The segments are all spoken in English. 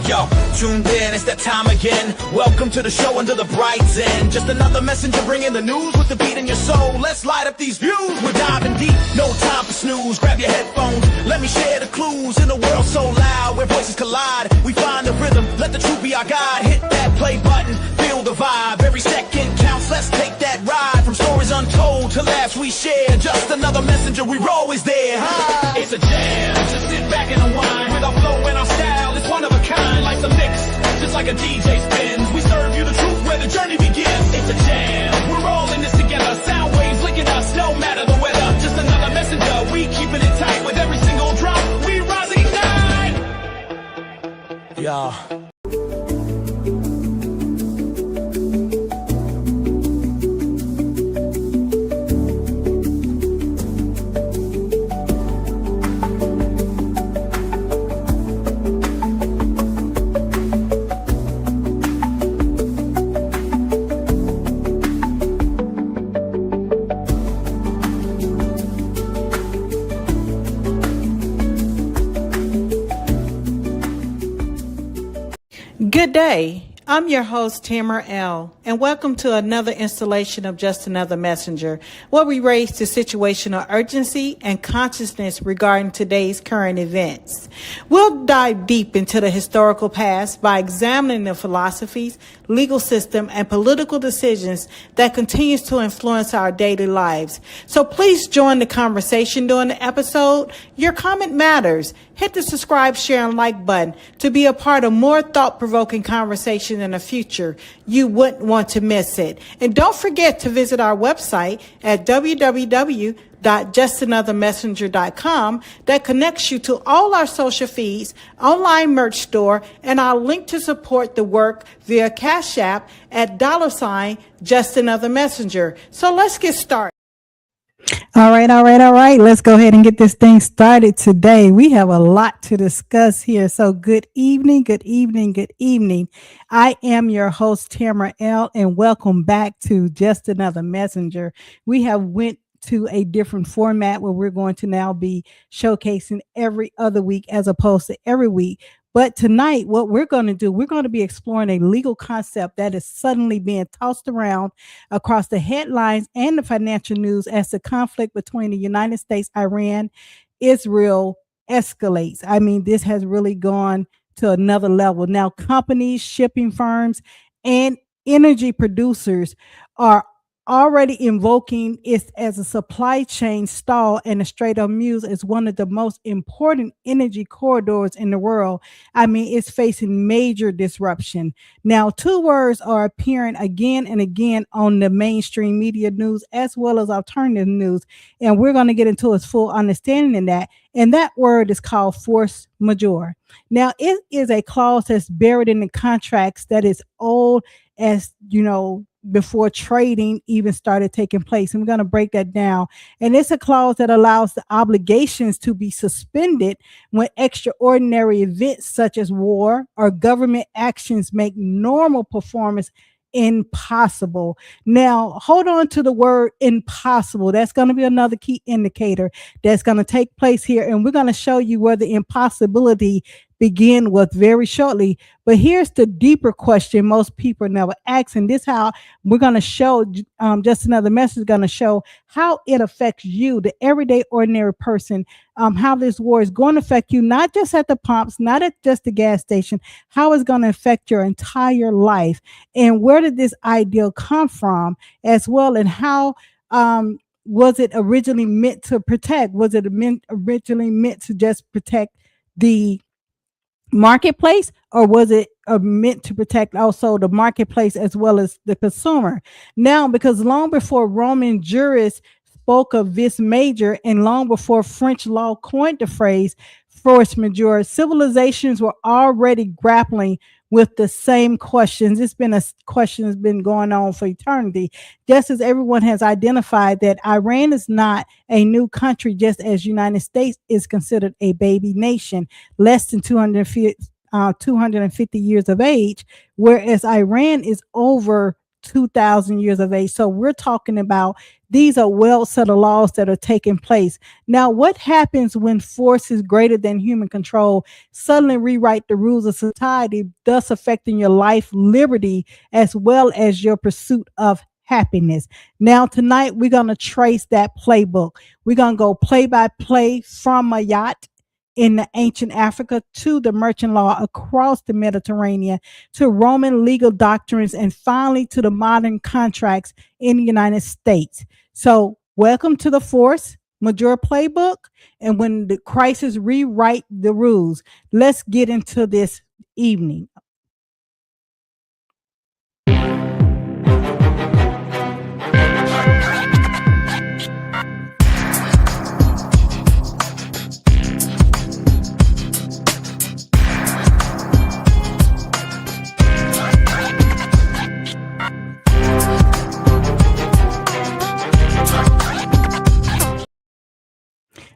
Yo, tuned in, it's that time again. Welcome to the show under the bright zen. Just another messenger bringing the news with the beat in your soul. Let's light up these views. We're diving deep, no time for snooze. Grab your headphones, let me share the clues. In a world so loud where voices collide, we find the rhythm, let the truth be our guide. Hit that play button, feel the vibe. Every second counts, let's take that ride. From stories untold to laughs we share. Just another messenger, we're always there. Hi. It's a jam, just sit back and unwind. With our flow and our style, it's one of a kind. Like the mix, just like a DJ spins. We serve you the truth where the journey begins. It's a jam, we're all in this together. Sound waves licking us, no matter the weather. Just another messenger, we keeping it tight. With every single drop, we rise and ignite. Yeah. Good day. I'm your host, Tamara L., and welcome to another installation of Just Another Messenger, where we raise the situational urgency and consciousness regarding today's current events. We'll dive deep into the historical past by examining the philosophies, legal system, and political decisions that continues to influence our daily lives. So please join the conversation during the episode. Your comment matters. Hit the subscribe, share, and like button to be a part of more thought-provoking conversation in the future. You wouldn't want to miss it. And don't forget to visit our website at www.JustAnotherMessenger.com that connects you to all our social feeds, online merch store, and our link to support the work via CashApp at $JustAnotherMessenger. So let's get started. All right. Let's go ahead and get this thing started today. We have a lot to discuss here. So good evening. I am your host, Tamara L., and welcome back to Just Another Messenger. We have went to a different format where we're going to now be showcasing every other week as opposed to every week. But tonight, what we're going to do, we're going to be exploring a legal concept that is suddenly being tossed around across the headlines and the financial news as the conflict between the United States, Iran, Israel escalates. I mean, this has really gone to another level. Now, companies, shipping firms, and energy producers are already invoking it as a supply chain stall, and the Strait of Hormuz is one of the most important energy corridors in the world. I mean, it's facing major disruption. Now, two words are appearing again and again on the mainstream media news as well as alternative news, and we're going to get into its full understanding in that. And that word is called force majeure. Now, it is a clause that's buried in the contracts that is old as, before trading even started taking place. And we're going to break that down. And it's a clause that allows the obligations to be suspended when extraordinary events such as war or government actions make normal performance impossible. Now, hold on to the word impossible. That's going to be another key indicator that's going to take place here. And we're going to show you where the impossibility begin with very shortly. But here's the deeper question most people never ask, and this how we're going to show Just Another Message is going to show how it affects you, the everyday ordinary person, how this war is going to affect you, not just at the pumps, not at just the gas station, how it's going to affect your entire life, and where did this ideal come from as well, and how was it originally meant to protect? Was it originally meant to just protect the marketplace, or was it meant to protect also the marketplace as well as the consumer? Now, because long before Roman jurists spoke of vis major, and long before French law coined the phrase force majeure, civilizations were already grappling with the same questions. It's been a question that's been going on for eternity. Just as everyone has identified that Iran is not a new country, just as United States is considered a baby nation, less than 250 years of age, whereas Iran is over 2,000 years of age. So we're talking about These are well set of laws that are taking place. Now, what happens when forces greater than human control suddenly rewrite the rules of society, thus affecting your life, liberty, as well as your pursuit of happiness? Now, tonight, we're going to trace that playbook. We're going to go play by play from a yacht in the ancient Africa to the merchant law across the Mediterranean to Roman legal doctrines and finally to the modern contracts in the United States. So, welcome to the Force Majeure Playbook. And when the crisis rewrite the rules, let's get into this evening.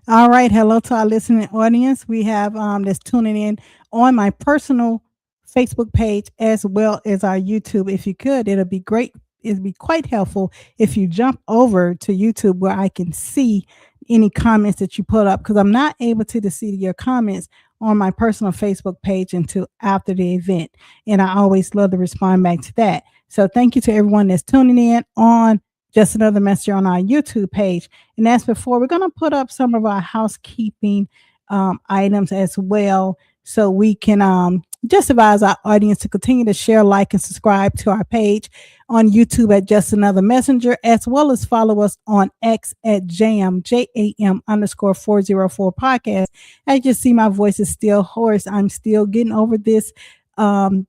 All right. Hello to our listening audience. We have that's tuning in on my personal Facebook page as well as our YouTube. If you could, it'll be great. It'd be quite helpful if you jump over to YouTube where I can see any comments that you put up, because I'm not able to see your comments on my personal Facebook page until after the event. And I always love to respond back to that. So thank you to everyone that's tuning in on Just Another Messenger on our YouTube page. And as before, we're going to put up some of our housekeeping items as well, so we can just advise our audience to continue to share, like, and subscribe to our page on YouTube at Just Another Messenger, as well as follow us on X at JAM _404 podcast. As you see, my voice is still hoarse. I'm still getting over this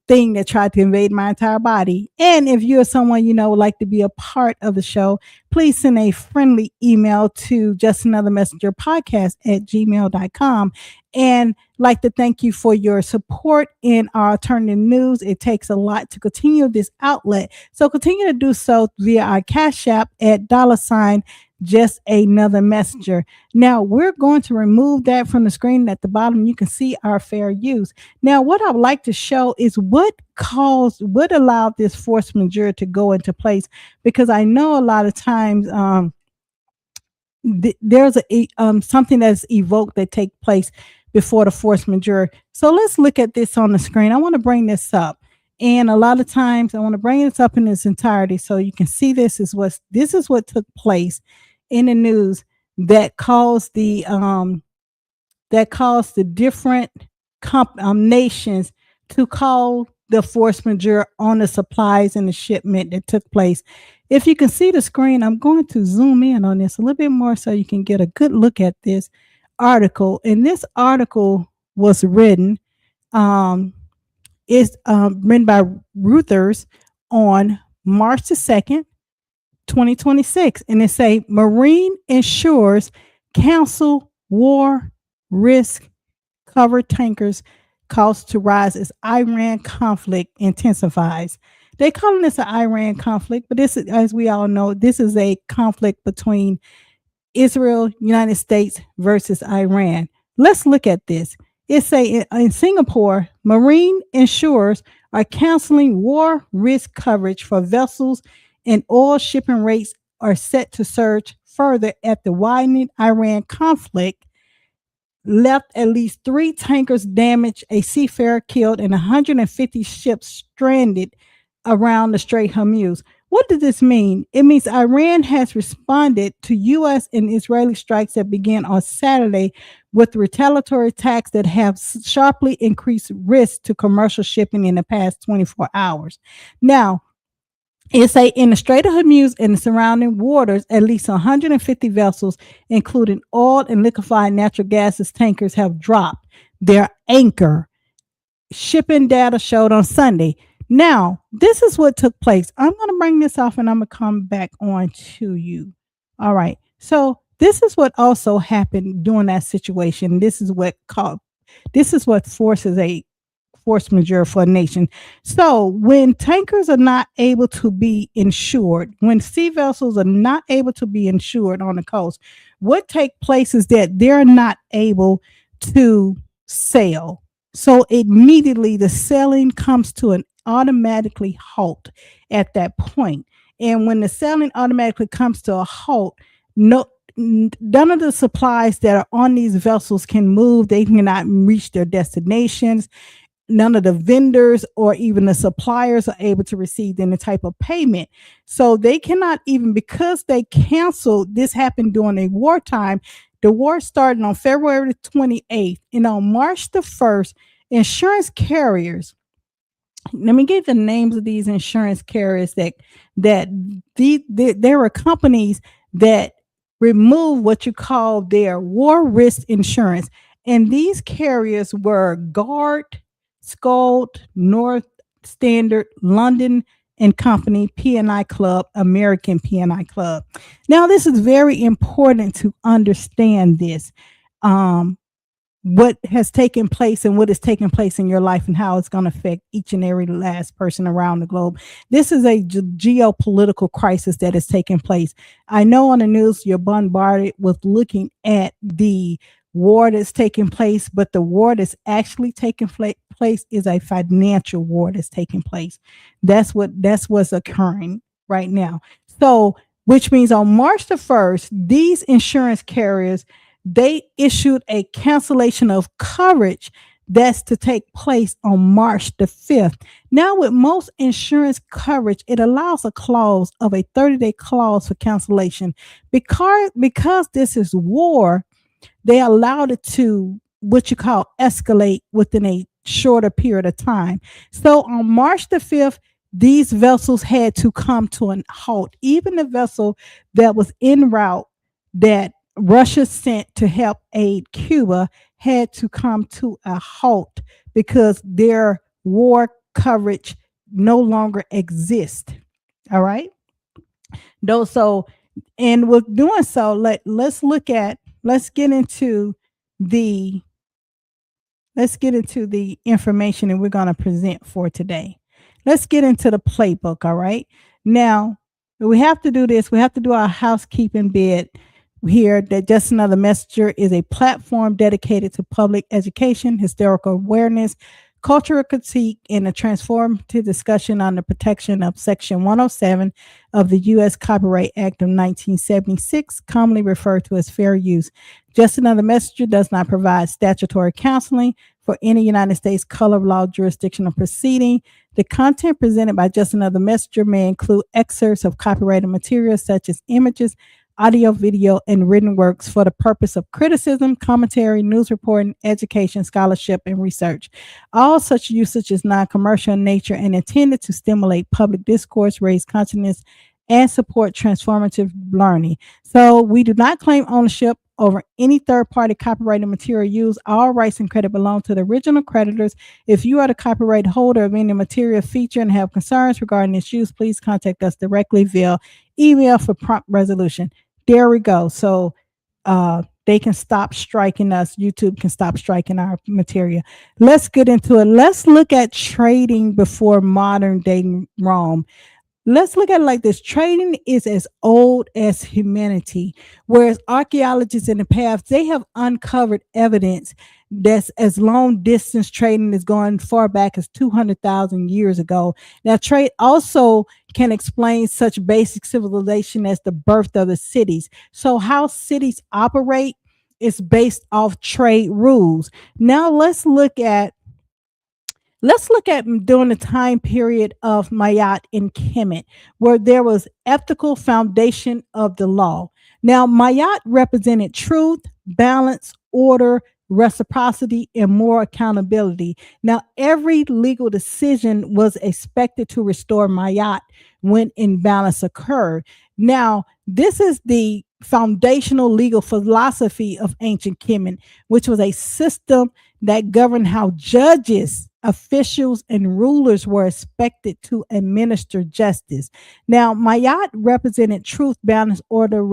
thing that tried to invade my entire body. And if you're someone would like to be a part of the show, please send a friendly email to JustAnotherMessengerPodcast@gmail.com. And like to thank you for your support in our alternative news. It takes a lot to continue this outlet, so continue to do so via our Cash App at $JustAnotherMessenger. Now we're going to remove that from the screen. At the bottom, you can see our fair use. Now, what I would like to show is what allowed this force majeure to go into place, because I know a lot of times there's something that's evoked that take place before the force majeure. So let's look at this on the screen. I want to bring this up. And a lot of times I want to bring this up in its entirety so you can see this is what took place in the news that caused the different nations to call the force majeure on the supplies and the shipment that took place. If you can see the screen, I'm going to zoom in on this a little bit more so you can get a good look at this article. And this article was written written by Reuters on March the 2nd, 2026. And it say Marine insurers cancel war risk cover tankers cost to rise as Iran conflict intensifies. They calling this an Iran conflict, but this is, as we all know, this is a conflict between Israel, United States versus Iran. Let's look at this. It say in Singapore, marine insurers are canceling war risk coverage for vessels, and oil shipping rates are set to surge further at the widening Iran conflict. Left at least 3 tankers damaged, a seafarer killed, and 150 ships stranded around the Strait Hormuz. What does this mean? It means Iran has responded to U.S. and Israeli strikes that began on Saturday with retaliatory attacks that have sharply increased risk to commercial shipping in the past 24 hours. Now, it's in the Strait of Hormuz and the surrounding waters, at least 150 vessels, including oil and liquefied natural gases tankers, have dropped their anchor. Shipping data showed on Sunday. Now, this is what took place. I'm going to bring this off and I'm going to come back on to you. All right. So this is what also happened during that situation. This is what forces a force majeure for a nation. So when tankers are not able to be insured, when sea vessels are not able to be insured on the coast, what take place is that they're not able to sail. So immediately the sailing comes to an automatically halt at that point. And when the selling automatically comes to a halt, no, none of the supplies that are on these vessels can move. They cannot reach their destinations. None of the vendors or even the suppliers are able to receive any type of payment. So they cannot even, because they canceled, this happened during a wartime. The war started on February the 28th, and on March the 1st, insurance carriers, let me give the names of these insurance carriers that there were companies that remove what you call their war risk insurance. And these carriers were Guard, Scold, North Standard, London and Company, P&I Club, American P&I Club. Now, this is very important to understand this. What has taken place and what is taking place in your life and how it's going to affect each and every last person around the globe. This is a geopolitical crisis that is taking place. I know on the news you're bombarded with looking at the war that's taking place, but the war that's actually taking place is a financial war that's taking place. That's what's occurring right now. So, which means on March the 1st, these insurance carriers, they issued a cancellation of coverage that's to take place on March the 5th. Now, with most insurance coverage, it allows a clause of a 30-day clause for cancellation. Because this is war, they allowed it to what you call escalate within a shorter period of time. So on March the 5th, these vessels had to come to a halt. Even the vessel that was en route that Russia sent to help aid Cuba had to come to a halt because their war coverage no longer exists. All right. Though, so, and with doing so, let's get into the information that we're going to present for today. Let's get into the playbook. All right. Now, we have to do this. We have to do our housekeeping bit here, that Just Another Messenger is a platform dedicated to public education, historical awareness, cultural critique, and a transformative discussion on the protection of Section 107 of the U.S. Copyright Act of 1976, commonly referred to as fair use. Just Another Messenger does not provide statutory counseling for any United States color of law jurisdictional proceeding. The content presented by Just Another Messenger may include excerpts of copyrighted materials such as images, audio, video, and written works for the purpose of criticism, commentary, news reporting, education, scholarship, and research. All such usage is non-commercial in nature and intended to stimulate public discourse, raise consciousness, and support transformative learning. So we do not claim ownership over any third-party copyrighted material used. All rights and credit belong to the original creditors. If you are the copyright holder of any material feature and have concerns regarding its use, please contact us directly via email for prompt resolution. There we go. So they can stop striking us. YouTube can stop striking our material. Let's get into it. Let's look at trading before modern day Rome. Let's look at it like this. Trading is as old as humanity, whereas archaeologists in the past, they have uncovered evidence that's as long distance trading is going far back as 200,000 years ago. Now, trade also can explain such basic civilization as the birth of the cities. So how cities operate is based off trade rules. Now let's look at during the time period of Mayotte and Kemet, where there was ethical foundation of the law. Now, Mayotte represented truth, balance, order, reciprocity, and more accountability. Now, every legal decision was expected to restore Mayotte when imbalance occurred. Now, this is the foundational legal philosophy of ancient Kemet, which was a system that governed how judges, officials, and rulers were expected to administer justice. Now, Mayotte represented truth, balance, order,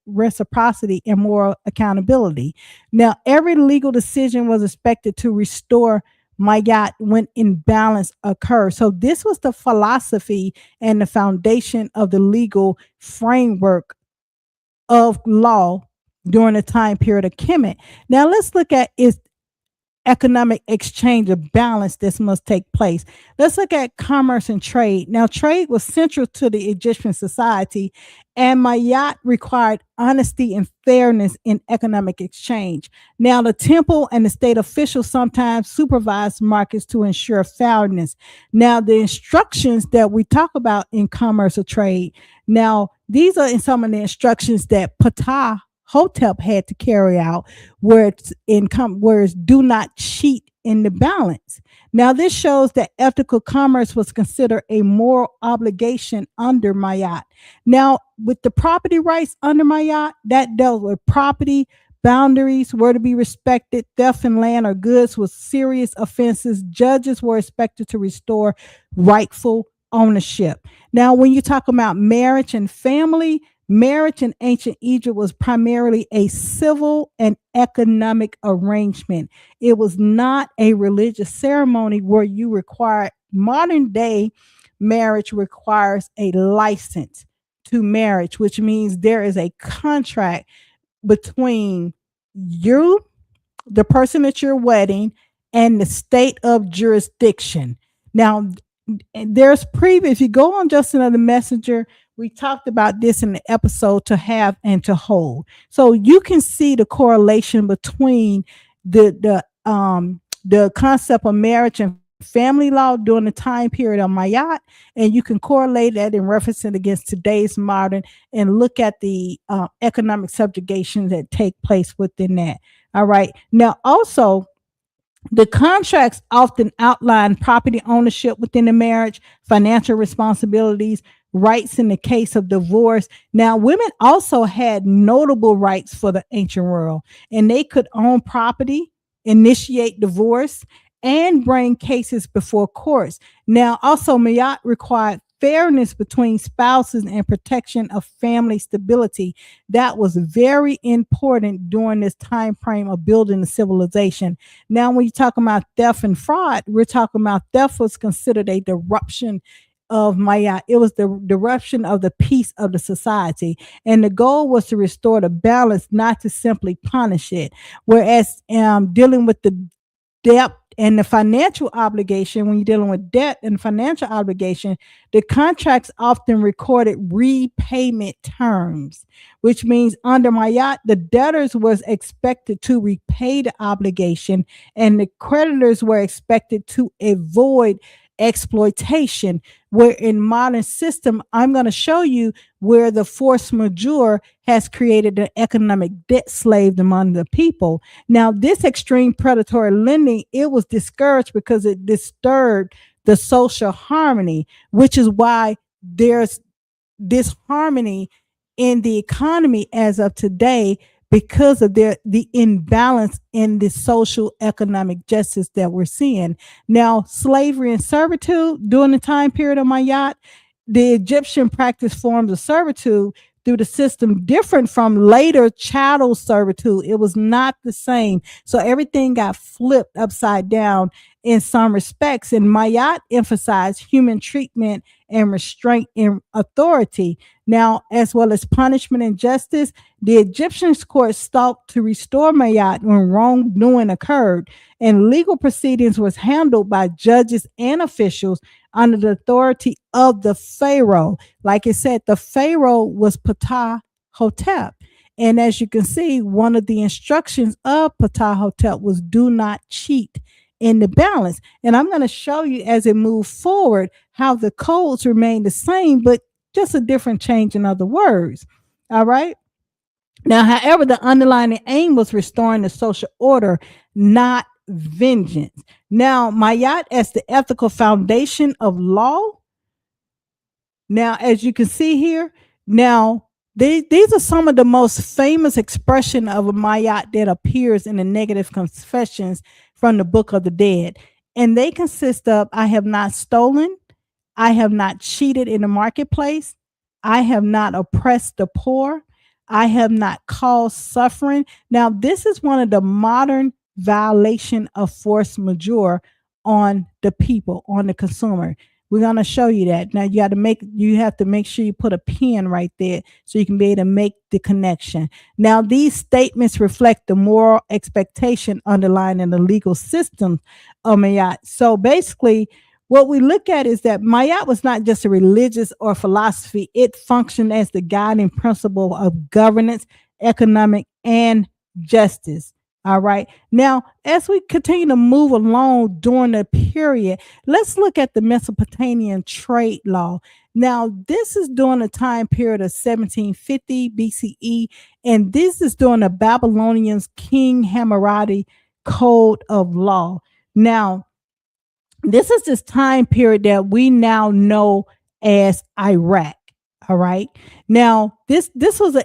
reciprocity, and moral accountability. Now, every legal decision was expected to restore Mayotte when imbalance occurred. So this was the philosophy and the foundation of the legal framework of law during the time period of Kemet. Now let's look at economic exchange of balance this must take place. Let's look at commerce and trade. Now, trade was central to the Egyptian society, and Mayat required honesty and fairness in economic exchange. Now, the temple and the state officials sometimes supervised markets to ensure fairness. Now, the instructions that we talk about in commerce or trade, now, these are in some of the instructions that Ptah Hotep had to carry out, where it's do not cheat in the balance. Now, this shows that ethical commerce was considered a moral obligation under Mayat. Now, with the property rights under Mayat, that dealt with property boundaries were to be respected. Theft in land or goods was serious offenses. Judges were expected to restore rightful ownership. Now, when you talk about marriage and family, marriage in ancient Egypt was primarily a civil and economic arrangement. It was not a religious ceremony where you required. Modern day marriage requires a license to marriage, which means there is a contract between you, the person that you're wedding, and the state of jurisdiction. Now, there's previous, if you go on Just Another Messenger, we talked about this in the episode to have and to hold. So you can see the correlation between the concept of marriage and family law during the time period of Mayat, and you can correlate that and reference it against today's modern and look at the economic subjugations that take place within that. All right. Now, also, the contracts often outline property ownership within the marriage, financial responsibilities, rights in the case of divorce. Now, women also had notable rights for the ancient world, and they could own property, initiate divorce, and bring cases before courts. Now, also, Mayat required fairness between spouses and protection of family stability. That was very important during this time frame of building the civilization. Now, when you talk about theft and fraud, we're talking about theft was considered a disruption of Maya. It was the disruption of the peace of the society. And the goal was to restore the balance, not to simply punish it. Whereas dealing with the debt and the financial obligation, when you're dealing with debt and financial obligation, the contracts often recorded repayment terms, which means under Mayat, the debtors was expected to repay the obligation and the creditors were expected to avoid exploitation. Where in modern system, I'm going to show you where the force majeure has created an economic debt slave among the people. Now, this extreme predatory lending, it was discouraged because it disturbed the social harmony, which is why there's disharmony in the economy as of today, because of the imbalance in the social economic justice that we're seeing. Now, slavery and servitude during the time period of Mayat, the Egyptian practiced forms of servitude through the system different from later chattel servitude. It was not the same. So everything got flipped upside down in some respects. And Mayat emphasized human treatment and restraint in authority. Now, as well as punishment and justice, the Egyptian court sought to restore Mayat when wrongdoing occurred, and legal proceedings was handled by judges and officials under the authority of the pharaoh. Like I said, the pharaoh was Ptah Hotep. And as you can see, one of the instructions of Ptah Hotep was do not cheat in the balance. And I'm going to show you as it moves forward how the codes remain the same, but just a different change in other words. All right. Now, however, the underlying aim was restoring the social order, not vengeance. Now, Mayat as the ethical foundation of law. Now, as you can see here, now these are some of the most famous expression of a Mayat that appears in the negative confessions from the Book of the Dead. And they consist of, I have not stolen, I have not cheated in the marketplace, I have not oppressed the poor, I have not caused suffering. Now, this is one of the modern violation of force majeure on the people, on the consumer. We're going to show you that. Now you have to make sure you put a pin right there so you can be able to make the connection. Now, these statements reflect the moral expectation underlying in the legal system of Mayat. So basically, what we look at is that Mayat was not just a religious or philosophy. It functioned as the guiding principle of governance, economic, and justice. All right. Now, as we continue to move along during the period, let's look at the Mesopotamian trade law. Now, this is during the time period of 1750 BCE, and this is during the Babylonians King Hammurabi Code of Law. Now, this is this time period that we now know as Iraq. All right. Now, this was an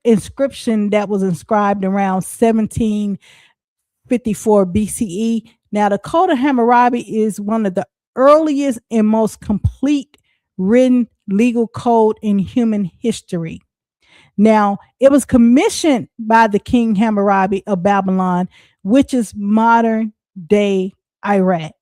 inscription that was inscribed around 1754 BCE. Now, the Code of Hammurabi is one of the earliest and most complete written legal code in human history. Now, it was commissioned by the King Hammurabi of Babylon, which is modern day Iraq.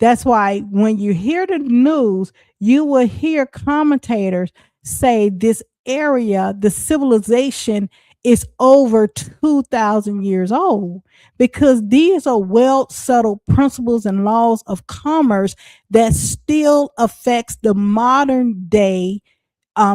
That's why when you hear the news, you will hear commentators say this area, the civilization, is over 2,000 years old, because these are well settled principles and laws of commerce that still affects the modern day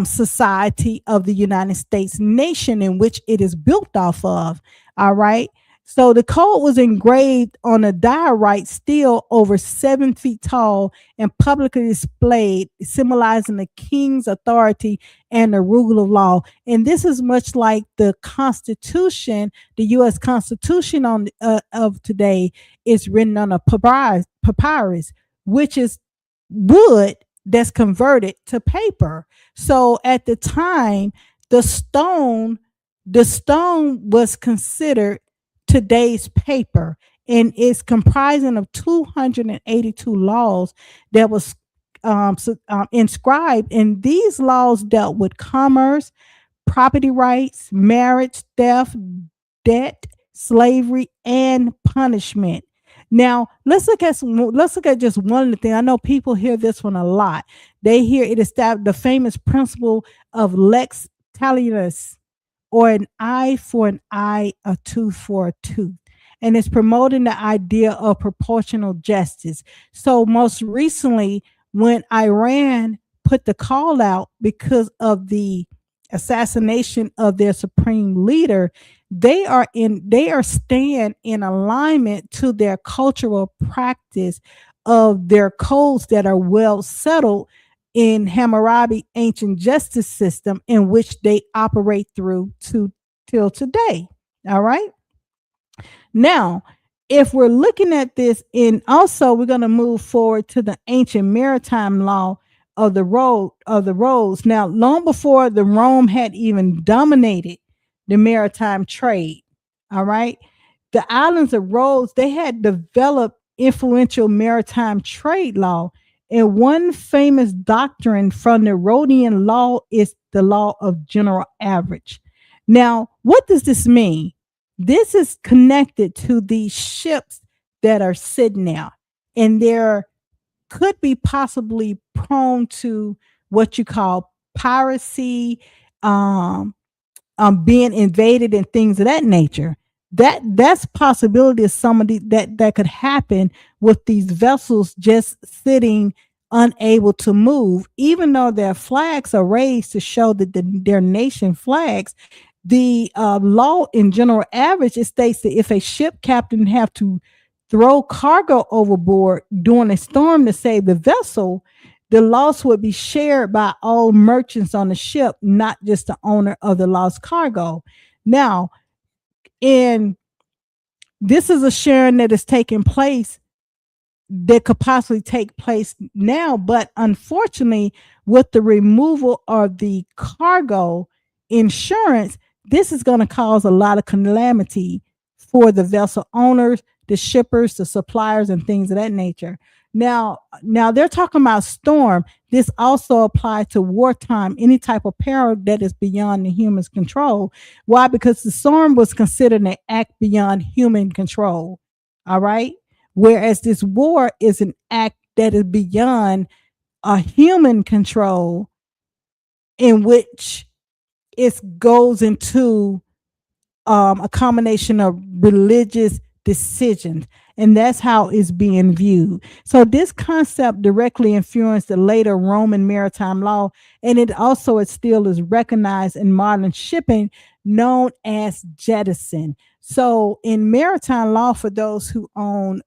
society of the United States nation in which it is built off of. All right. So the code was engraved on a diorite stele over 7 feet tall and publicly displayed, symbolizing the king's authority and the rule of law. And this is much like the Constitution, the U.S. Constitution of today is written on a papyrus, which is wood that's converted to paper. So at the time, the stone was considered today's paper, and it's comprising of 282 laws that was inscribed. And these laws dealt with commerce, property rights, marriage, theft, debt, slavery, and punishment. Now, let's look at just one of the things. I know people hear this one a lot. They hear it established the famous principle of lex talionis, or an eye for an eye, a tooth for a tooth. And it's promoting the idea of proportional justice. So most recently, when Iran put the call out because of the assassination of their supreme leader, they are staying in alignment to their cultural practice of their codes that are well settled in Hammurabi ancient justice system, in which they operate through till today. All right. Now, if we're looking at this, and also we're going to move forward to the ancient maritime law of the roads. Now, long before the Rome had even dominated the maritime trade, all right, the islands of Rhodes, they had developed influential maritime trade law. And one famous doctrine from the Rhodian law is the law of general average. Now, what does this mean? This is connected to these ships that are sitting there, and they're could be possibly prone to what you call piracy, being invaded and things of that nature. That's possibility of somebody that could happen with these vessels just sitting unable to move, even though their flags are raised to show that their nation flags. The law in general average, it states that if a ship captain have to throw cargo overboard during a storm to save the vessel, the loss would be shared by all merchants on the ship, not just the owner of the lost cargo. Now, and this is a sharing that is taking place that could possibly take place now, but unfortunately, with the removal of the cargo insurance, this is going to cause a lot of calamity for the vessel owners, the shippers, the suppliers, and things of that nature. Now they're talking about storm. This also applies to wartime, any type of peril that is beyond the human's control. Why? Because the storm was considered an act beyond human control. All right. Whereas this war is an act that is beyond a human control, in which it goes into a combination of religious decisions. And that's how it's being viewed. So this concept directly influenced the later Roman maritime law, and it still is recognized in modern shipping, known as jettison. So in maritime law, for those who own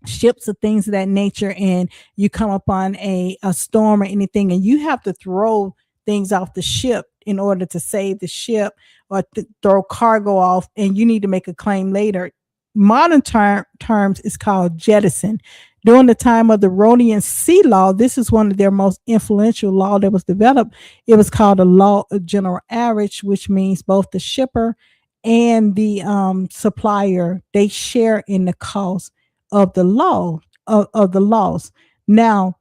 ships or things of that nature, and you come upon a storm or anything, and you have to throw things off the ship in order to save the ship, or throw cargo off, and you need to make a claim later. Modern terms is called jettison. During the time of the Rhodian Sea Law, this is one of their most influential law that was developed. It was called the law of general average, which means both the shipper and the supplier, they share in the cost of the law of the laws. Now,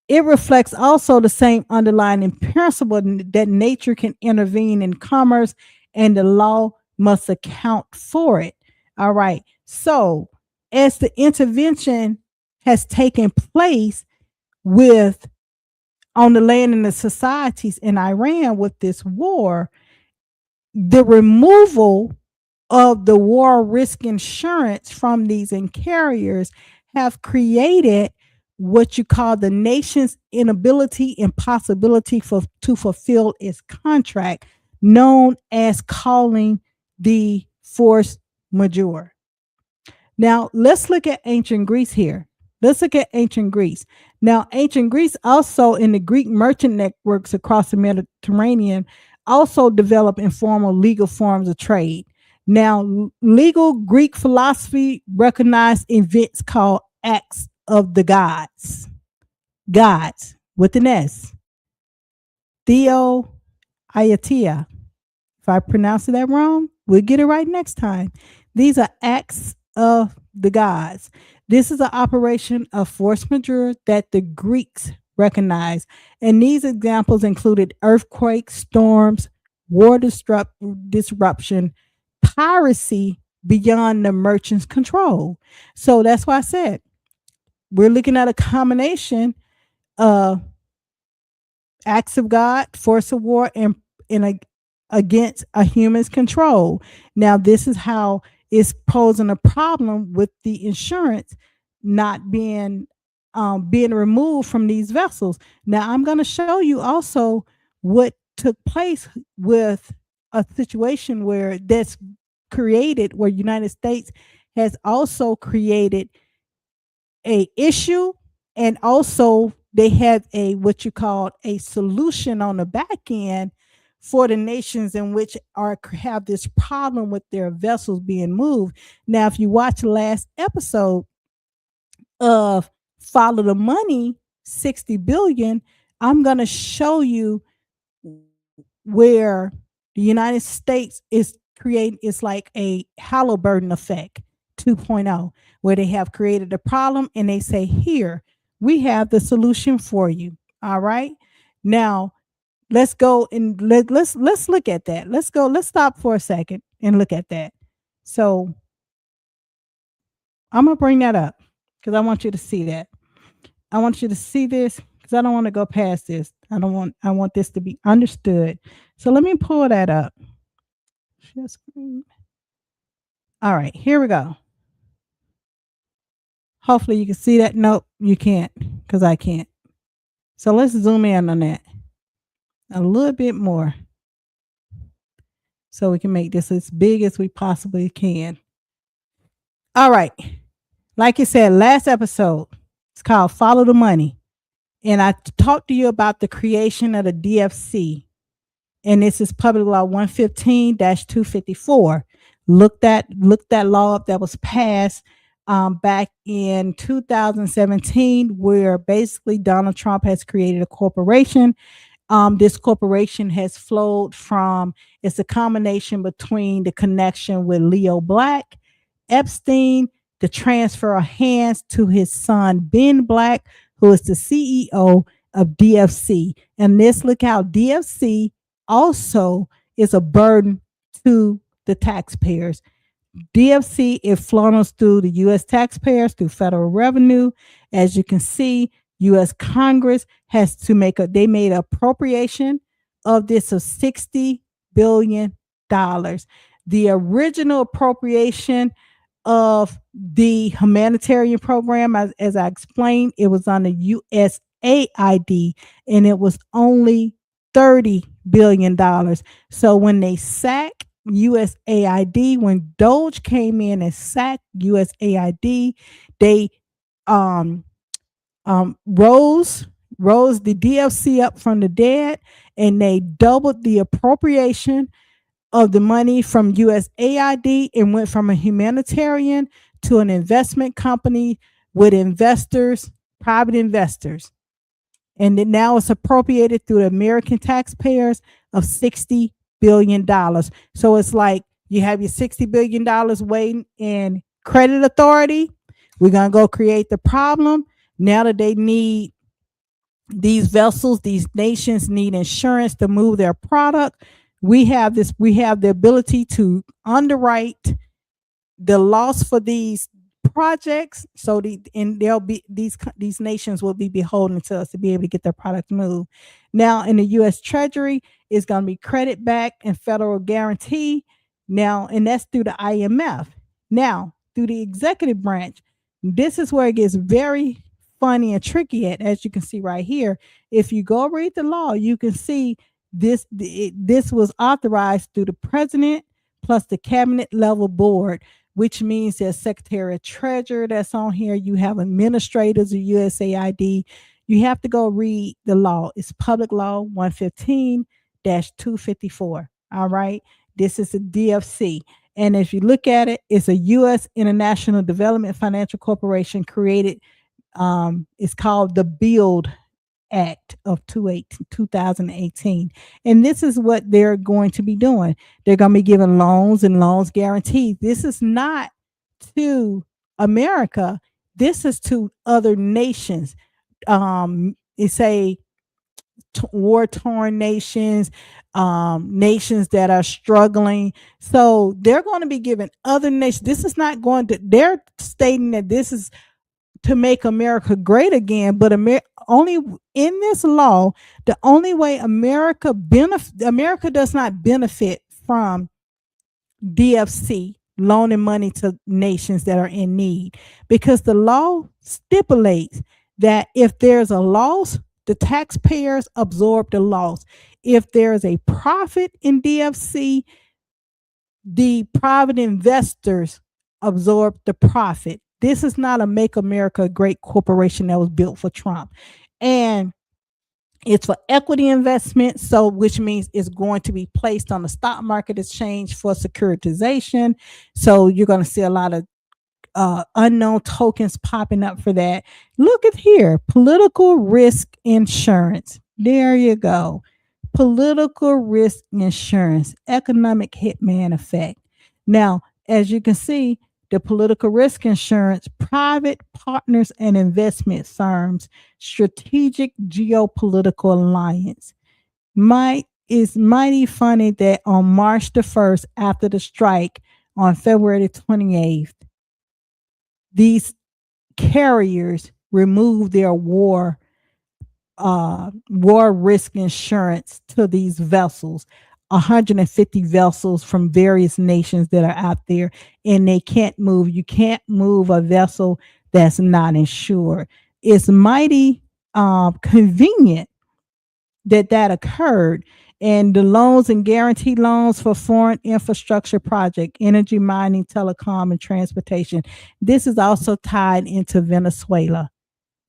it reflects also the same underlying principle that nature can intervene in commerce, and the law must account for it. All right. So, as the intervention has taken place with on the land and the societies in Iran with this war, the removal of the war risk insurance from these carriers have created what you call the nation's inability and possibility to fulfill its contract, known as calling the force majeure. Now, let's look at ancient Greece here. Let's look at ancient Greece. Now, ancient Greece also, in the Greek merchant networks across the Mediterranean, also developed informal legal forms of trade. Now, legal Greek philosophy recognized events called acts of the gods. Gods with an S. Theo Iatia. If I pronounce that wrong, we'll get it right next time. These are acts of the gods. This is an operation of force majeure that the Greeks recognized. And these examples included earthquakes, storms, war disruption, piracy beyond the merchant's control. So that's why I said we're looking at a combination of acts of God, force of war, and against a human's control. Now, this is how it's posing a problem with the insurance not being removed from these vessels. Now, I'm going to show you also what took place with a situation where that's created, where United States has also created a issue, and also they have a what you call a solution on the back end for the nations in which have this problem with their vessels being moved. Now, if you watch the last episode of Follow the Money, 60 billion, I'm going to show you where the United States is creating, it's like a Halliburton effect 2.0, where they have created a problem and they say, here, we have the solution for you. All right. Now, let's go and let's look at that. Let's stop for a second and look at that. So I'm going to bring that up because I want you to see that. I want you to see this because I don't want to go past this. I want this to be understood. So let me pull that up. Share screen. All right, here we go. Hopefully you can see that. Nope, you can't because I can't. So let's zoom in on that a little bit more so we can make this as big as we possibly can. All right. Like you said, last episode, it's called Follow the Money. And I talked to you about the creation of the DFC. And this is Public Law 115-254. Look that law up that was passed back in 2017, where basically Donald Trump has created a corporation. This corporation has flowed from, it's a combination between the connection with Leo Black, Epstein, the transfer of hands to his son, Ben Black, who is the CEO of DFC. And look how DFC also is a burden to the taxpayers. DFC, it funnels through the U.S. taxpayers through federal revenue. As you can see, U.S. Congress has to they made an appropriation of this of $60 billion. The original appropriation of the humanitarian program, as I explained, it was on the USAID, and it was only $30 billion. So when they sacked USAID, when Doge came in and sacked USAID, they um rose the DFC up from the dead, and they doubled the appropriation of the money from USAID and went from a humanitarian to an investment company with investors, private investors. And it now it's appropriated through the American taxpayers of $60 billion. So it's like you have your $60 billion waiting in credit authority. We're going to go create the problem. Now that they need these vessels, these nations need insurance to move their product. We have the ability to underwrite the loss for these projects. So they'll be these nations will be beholden to us to be able to get their product moved. Now in the US Treasury, it's going to be credit back and federal guarantee. Now, and that's through the IMF. Now, through the executive branch, this is where it gets very funny and tricky at, as you can see right here. If you go read the law, you can see this was authorized through the president plus the cabinet level board, which means there's Secretary of Treasury that's on here. You have administrators of USAID. You have to go read the law. It's Public Law 115-254. All right. This is a DFC. And if you look at it, it's a U.S. International Development Financial Corporation created. It's called the Build Act of 2018. And this is what they're going to be doing. They're going to be giving loans and loans guaranteed. This is not to America. This is to other nations. It's a war-torn nations, nations that are struggling. So they're going to be giving other nations. This is not going to, they're stating that this is to make America great again, but only in this law, the only way America does not benefit from DFC loaning money to nations that are in need, because the law stipulates that if there's a loss, the taxpayers absorb the loss. If there's a profit in DFC, the private investors absorb the profit. This is not a Make America Great corporation that was built for Trump. And it's for equity investment, so which means it's going to be placed on the stock market exchange for securitization. So you're going to see a lot of unknown tokens popping up for that. Look at here, political risk insurance. There you go. Political risk insurance, economic hitman effect. Now, as you can see, the political risk insurance, private partners and investment firms, strategic geopolitical alliance. It's mighty funny that on March the 1st, after the strike on February the 28th, these carriers removed their war risk insurance to these vessels, 150 vessels from various nations that are out there, and they can't move. You can't move a vessel that's not insured. It's mighty convenient that occurred. And the loans and guarantee loans for foreign infrastructure project, energy, mining, telecom, and transportation. This is also tied into Venezuela.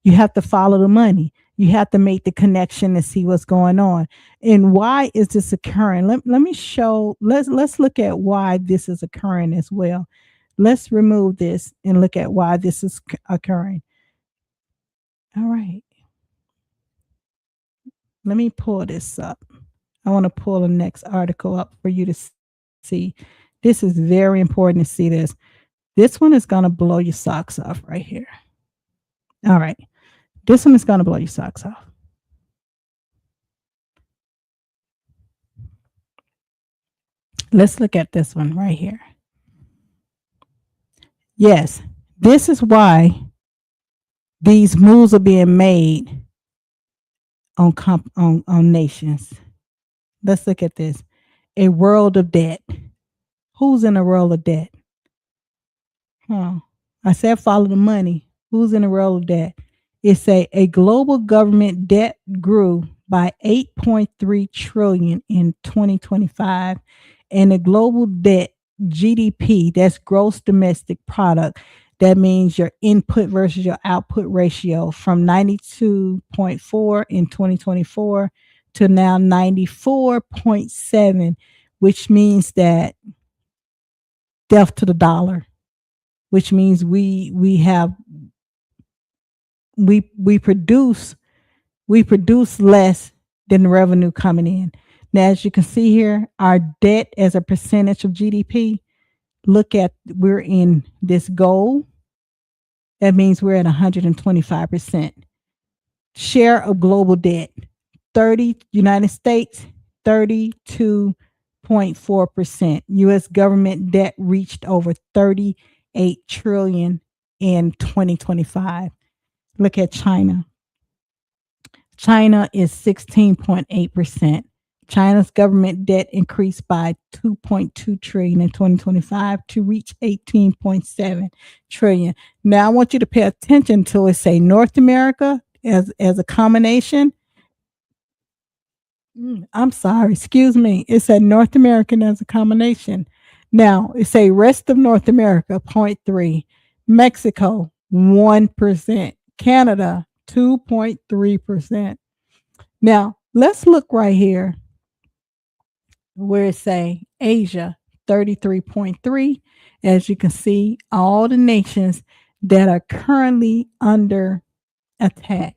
You have to follow the money. You have to make the connection and see what's going on. And why is this occurring? Let me show, let's look at why this is occurring as well. Let's remove this and look at why this is occurring. All right. Let me pull this up. I want to pull the next article up for you to see. This is very important to see this. This one is going to blow your socks off right here. All right. This one is going to blow your socks off. Let's look at this one right here. Yes, this is why these moves are being made on nations. Let's look at this. A world of debt. Who's in a world of debt? Huh. I said follow the money. Who's in a world of debt? It's a global government debt grew by 8.3 trillion in 2025, and the global debt GDP, that's gross domestic product, that means your input versus your output ratio, from 92.4 in 2024 to now 94.7, which means that death to the dollar, which means we produce less than the revenue coming in. Now, as you can see here, our debt as a percentage of GDP, look at, we're in this goal. That means we're at 125%. Share of global debt, 30 United States, 32.4%. US government debt reached over 38 trillion in 2025. Look at China. China is 16.8%. China's government debt increased by 2.2 trillion in 2025 to reach 18.7 trillion. Now I want you to pay attention to it. Say North America as a combination. I'm sorry, excuse me. It said North American as a combination. Now it say rest of North America 0.3, Mexico 1%, Canada 2.3%. Now let's look right here where it say Asia 33.3. As you can see, all the nations that are currently under attack.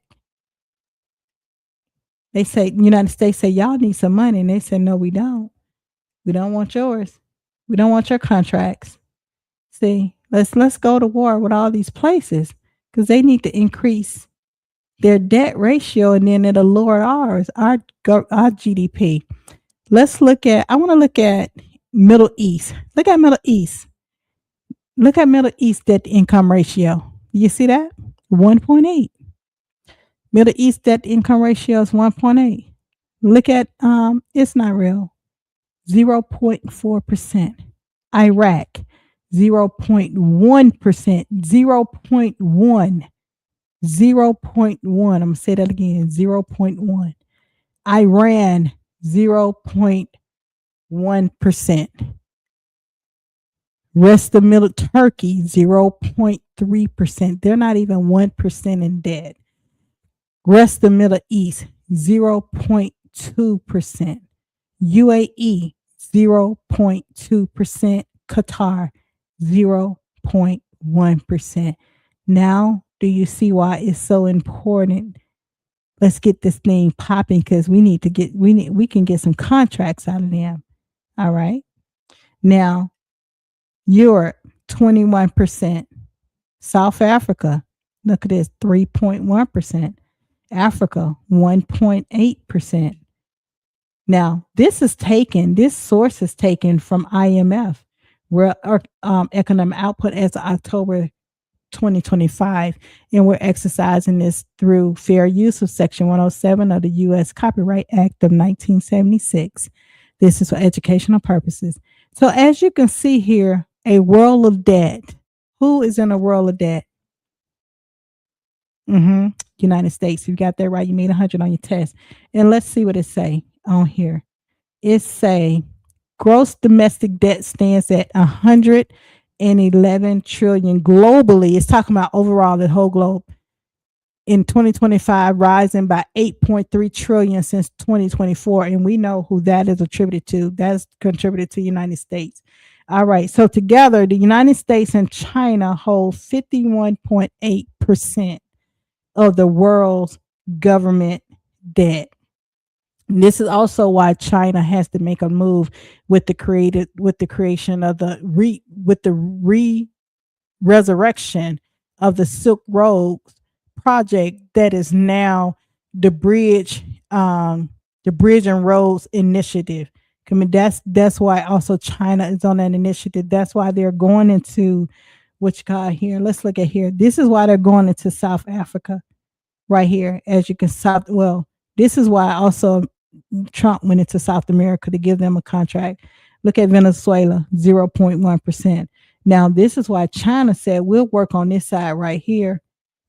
They say, United States say, y'all need some money. And they say, no, we don't. We don't want yours. We don't want your contracts. See, let's go to war with all these places because they need to increase their debt ratio, and then it'll lower our GDP. I want to look at Middle East. Look at Middle East. Look at Middle East debt to income ratio. You see that? 1.8. Middle East debt to income ratio is 1.8. Look at it's not real. 0.4%. Iraq, 0.1%. 0.1. 0.1. I'm gonna say that again. 0.1. Iran, 0.1%. Rest of middle Turkey, 0.3%. They're not even 1% in debt. Rest of Middle East, 0.2%. UAE, 0.2%. Qatar, 0.1%. Now, do you see why it's so important? Let's get this thing popping because we can get some contracts out of them. All right. Now, Europe, 21%. South Africa, look at this, 3.1%. Africa, 1.8%. Now, this source is taken from IMF, where economic output as of October 2025, and we're exercising this through fair use of Section 107 of the U.S. Copyright Act of 1976. This is for educational purposes. So as you can see here, a world of debt. Who is in a world of debt? United States. You got that right. You made 100 on your test. And let's see what it say on here. It say gross domestic debt stands at 111 trillion globally. It's talking about overall the whole globe. In 2025, rising by 8.3 trillion since 2024. And we know who that is attributed to. That's contributed to the United States. All right. So together, the United States and China hold 51.8% of the world's government debt. And this is also why China has to make a move with the creation of the resurrection of the Silk Road project that is now the Bridge and Roads Initiative. I mean, that's why also China is on that initiative. That's why they're going into what you call here. Let's look at here. This is why they're going into South Africa right here. As you can South, well, this is why also Trump went into South America to give them a contract. Look at Venezuela, 0.1%. Now, this is why China said we'll work on this side right here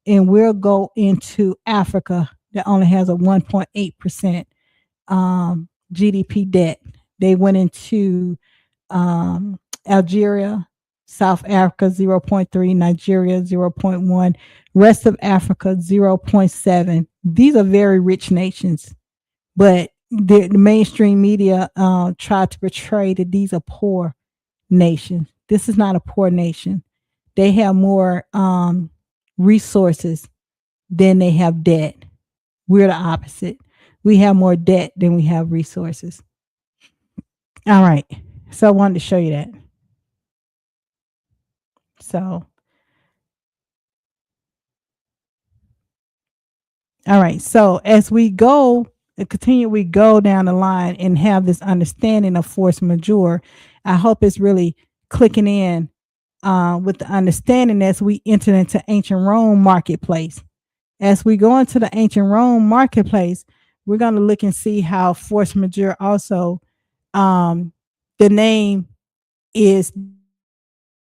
and we'll go into Africa that only has a 1.8% GDP debt. They went into Algeria, South Africa 0.3, Nigeria 0.1, rest of Africa 0.7. These are very rich nations, but the mainstream media try to portray that these are poor nations. This is not a poor nation. They have more resources than they have debt. We're the opposite. We have more debt than we have resources. All right. So I wanted to show you that. So, all right. So as we go, continue, we go down the line and have this understanding of force majeure. I hope it's really clicking in with the understanding as we enter into ancient Rome marketplace. As we go into the ancient Rome marketplace, we're going to look and see how force majeure also, the name is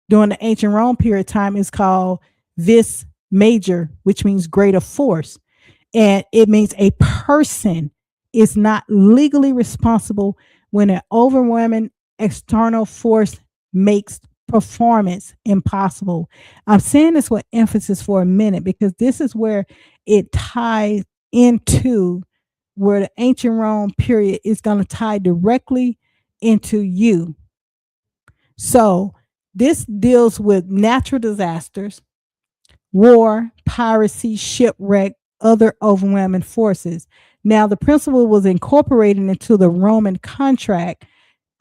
during the ancient Rome period of time is called vis major, which means greater force. And it means a person is not legally responsible when an overwhelming external force makes performance impossible. I'm saying this with emphasis for a minute because this is where it ties into where the ancient Rome period is going to tie directly into you. So this deals with natural disasters, war, piracy, shipwreck, other overwhelming forces. Now, the principle was incorporated into the Roman contract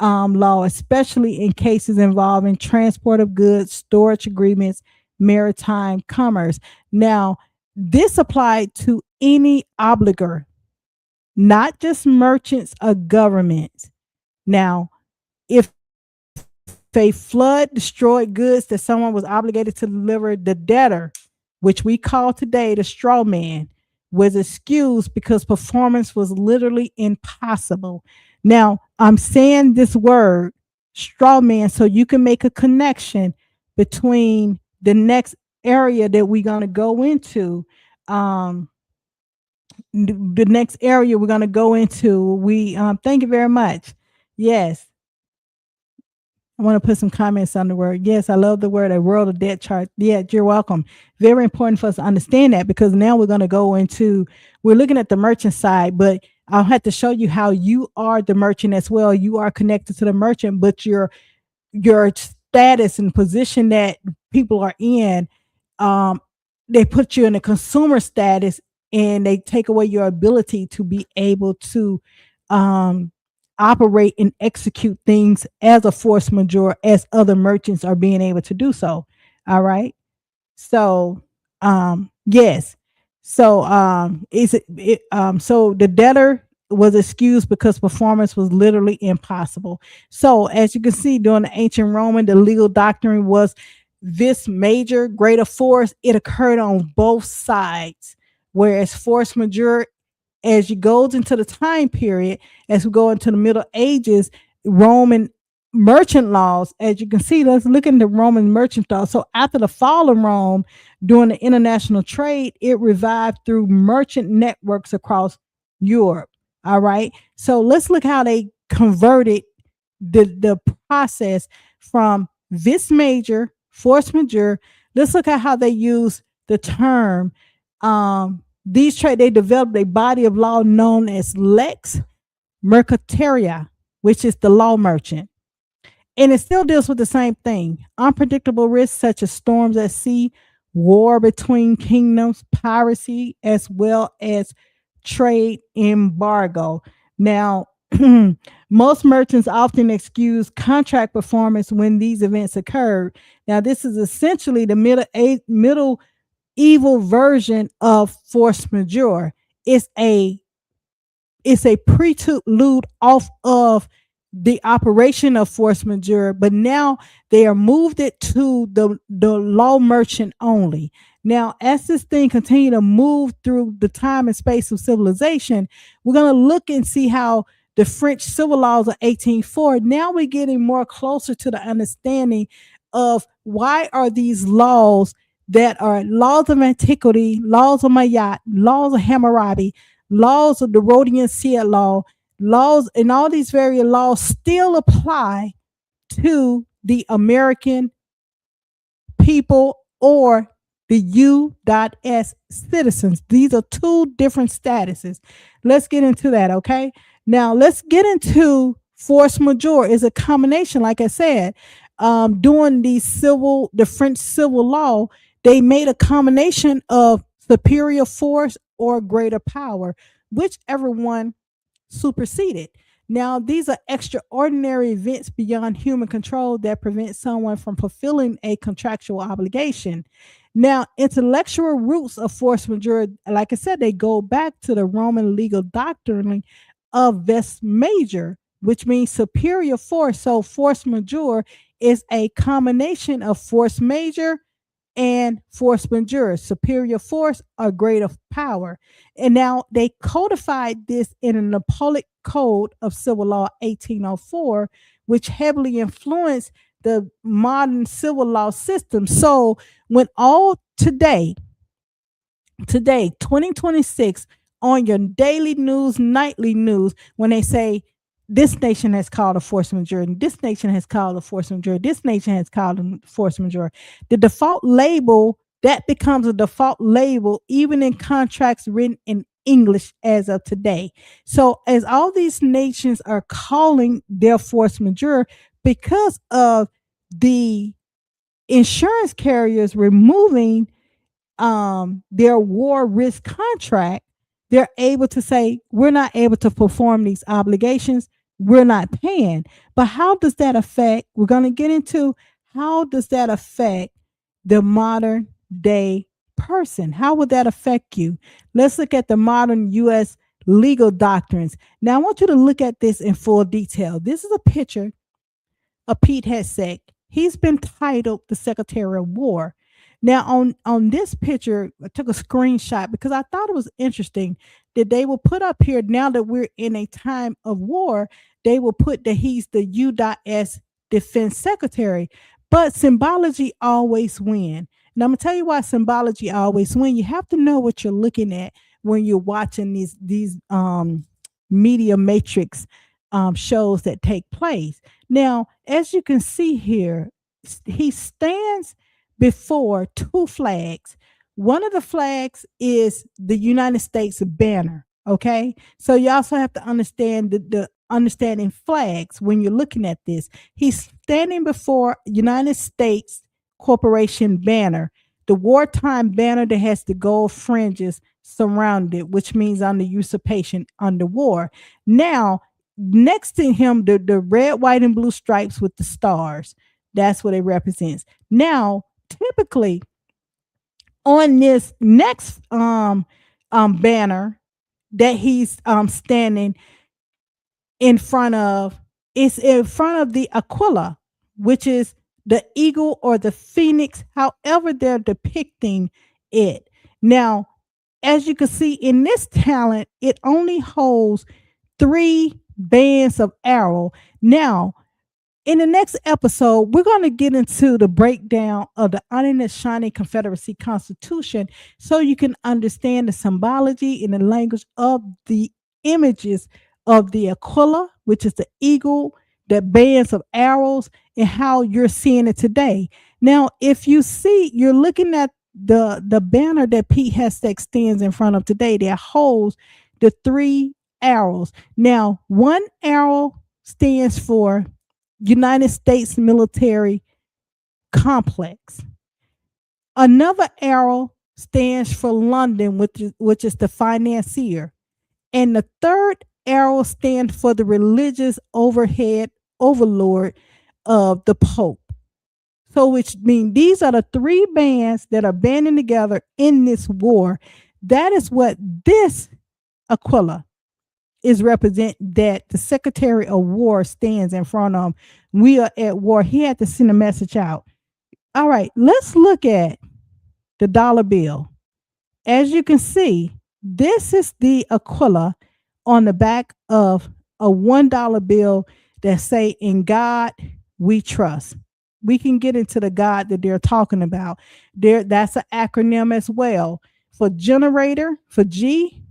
law, especially in cases involving transport of goods, storage agreements, maritime commerce. Now, this applied to any obligor, not just merchants or governments. Now, if a flood destroyed goods that someone was obligated to deliver, the debtor, which we call today the straw man, was excused because performance was literally impossible. Now, I'm saying this word, straw man, so you can make a connection between the next area that we're going to go into. The next area we're going to go into, thank you very much. Yes. I want to put some comments on the word. Yes, I love the word, a world of debt chart. Yeah, you're welcome. Very important for us to understand that because now we're going to go into, we're looking at the merchant side, but I'll have to show you how you are the merchant as well. You are connected to the merchant, but your status and position that people are in, they put you in a consumer status and they take away your ability to be able to operate and execute things as a force majeure as other merchants are being able to do so. All right. So yes. So so the debtor was excused because performance was literally impossible. So as you can see, during the ancient Roman, the legal doctrine was this major greater force. It occurred on both sides, whereas force majeure, as you goes into the time period, as we go into the Middle Ages, Roman merchant laws, as you can see, let's look into Roman merchant laws. So after the fall of Rome, during the international trade, it revived through merchant networks across Europe. All right. So let's look how they converted the process from vis major, force majeure. Let's look at how they use the term they developed a body of law known as lex mercatoria, which is the law merchant. And it still deals with the same thing. Unpredictable risks such as storms at sea, war between kingdoms, piracy, as well as trade embargo. Now, most merchants often excuse contract performance when these events occurred. Now, this is essentially the middle evil version of force majeure. It's a prelude off of the operation of force majeure, but now they are moved it to the law merchant only. Now, as this thing continue to move through the time and space of civilization, we're going to look and see how the French civil laws of 1804, now we're getting more closer to the understanding of why are these laws that are laws of antiquity, laws of Mayotte, laws of Hammurabi, laws of the Rhodian Sea law, laws, and all these various laws still apply to the American people or the U.S. citizens. These are two different statuses. Let's get into that, okay? Now, let's get into force majeure. Is a combination, like I said, during the French civil law, they made a combination of superior force or greater power, whichever one superseded. Now, these are extraordinary events beyond human control that prevent someone from fulfilling a contractual obligation. Now, intellectual roots of force majeure, like I said, they go back to the Roman legal doctrine of vis major, which means superior force. So, force majeure is a combination of force major and force majeure, superior force or greater power. And now they codified this in a Napoleonic Code of Civil Law 1804, which heavily influenced the modern civil law system. So when all today 2026, on your daily news, nightly news, when they say this nation has called a force majeure, and this nation has called a force majeure, this nation has called a force majeure, the default label, that becomes a default label even in contracts written in English as of today. So as all these nations are calling their force majeure because of the insurance carriers removing their war risk contract, they're able to say, we're not able to perform these obligations, we're not paying. But how does that affect? We're going to get into how does that affect the modern day person? How would that affect you? Let's look at the modern U.S. legal doctrines. Now, I want you to look at this in full detail. This is a picture of Pete Hegseth. He's been titled the Secretary of War. Now, on this picture, I took a screenshot because I thought it was interesting that they will put up here, now that we're in a time of war, they will put that he's the U.S. Defense Secretary. But symbology always win. And I'm gonna tell you why symbology always win. You have to know what you're looking at when you're watching these media matrix shows that take place. Now, as you can see here, he stands before two flags. One of the flags is the United States banner. Okay, so you also have to understand the understanding flags when you're looking at this. He's standing before United States Corporation banner, the wartime banner that has the gold fringes surrounded, which means under usurpation, under war. Now, next to him, the red, white, and blue stripes with the stars. That's what it represents. Now, typically on this next banner that he's standing in front of, is in front of the Aquila, which is the eagle or the phoenix, however they're depicting it. Now, as you can see in this talent, it only holds 3 bands of arrow. Now, in the next episode, we're going to get into the breakdown of the Haudenosaunee Confederacy Constitution so you can understand the symbology and the language of the images of the Aquila, which is the eagle, the bands of arrows, and how you're seeing it today. Now, if you see, you're looking at the banner that Pete Hegseth stands in front of today that holds the 3 arrows. Now, one arrow stands for United States Military Complex. Another arrow stands for London, which is the financier. And the third arrow stands for the religious overlord of the Pope. So, which means these are the 3 bands that are banding together in this war. That is what this Aquila is represent that the Secretary of War stands in front of him. We are at war. He had to send a message out. All right, let's look at the dollar bill. As you can see, this is the Aquila on the back of a $1 bill that say, "In God we trust." We can get into the God that they're talking about. That's an acronym as well. For generator, for G,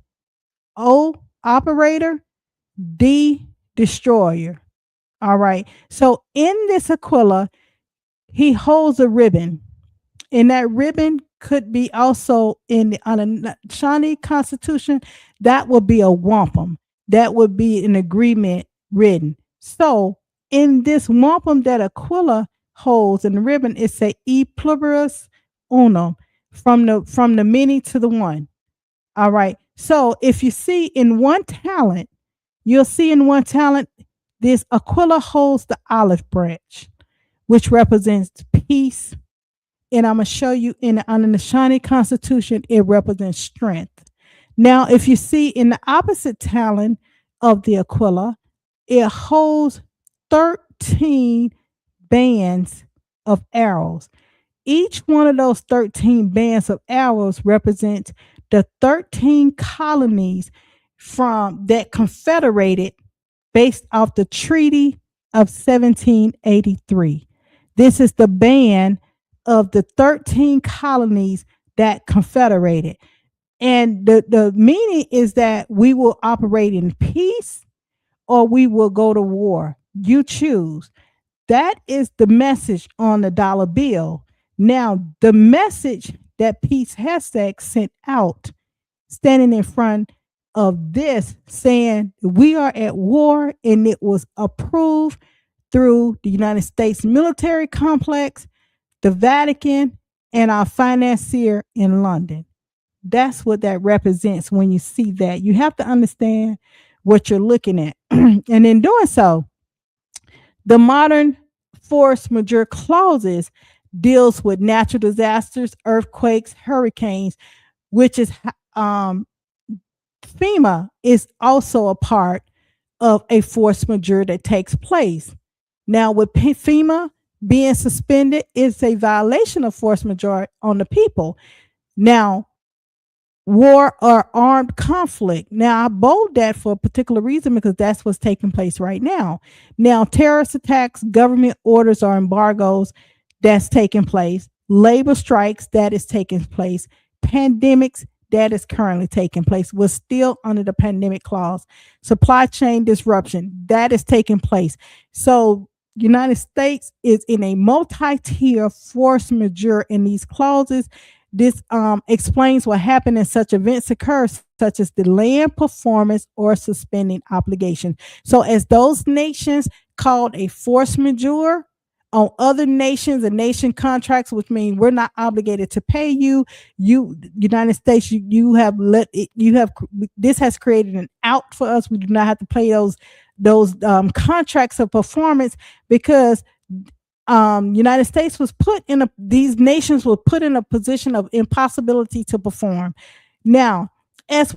O, operator, D, destroyer. All right. So in this Aquila, he holds a ribbon, and that ribbon could be also on a Shawnee Constitution. That would be a wampum. That would be an agreement written. So in this wampum that Aquila holds in the ribbon, it say "E pluribus unum," from the many to the one. All right. So if you see in one talent, you'll see in one talent, this Aquila holds the olive branch, which represents peace. And I'm going to show you on the Shawnee Constitution, it represents strength. Now, if you see in the opposite talon of the Aquila, it holds 13 bands of arrows. Each one of those 13 bands of arrows represents the 13 colonies from that confederated based off the Treaty of 1783. This is the band of the 13 colonies that confederated. And the meaning is that we will operate in peace or we will go to war. You choose. That is the message on the dollar bill. Now, the message that Peace Hashtag sent out, standing in front of this, saying we are at war, and it was approved through the United States military complex, the Vatican, and our financier in London. That's what that represents when you see that. You have to understand what you're looking at. And in doing so, the modern force majeure clauses deals with natural disasters, earthquakes, hurricanes, which is FEMA is also a part of a force majeure that takes place. Now, with FEMA being suspended, it's a violation of force majeure on the people. Now, war or armed conflict. Now, I bold that for a particular reason because that's what's taking place right now. Now, terrorist attacks, government orders or embargoes, that's taking place. Labor strikes, that is taking place. Pandemics, that is currently taking place. We're still under the pandemic clause. Supply chain disruption, that is taking place. So United States is in a multi-tier force majeure in these clauses. This explains what happened in such events occur, such as delaying performance or suspending obligation. So as those nations called a force majeure on other nations and nation contracts, which mean we're not obligated to pay you, United States, you have this has created an out for us. We do not have to pay those contracts of performance because United States was these nations were put in a position of impossibility to perform. Now, as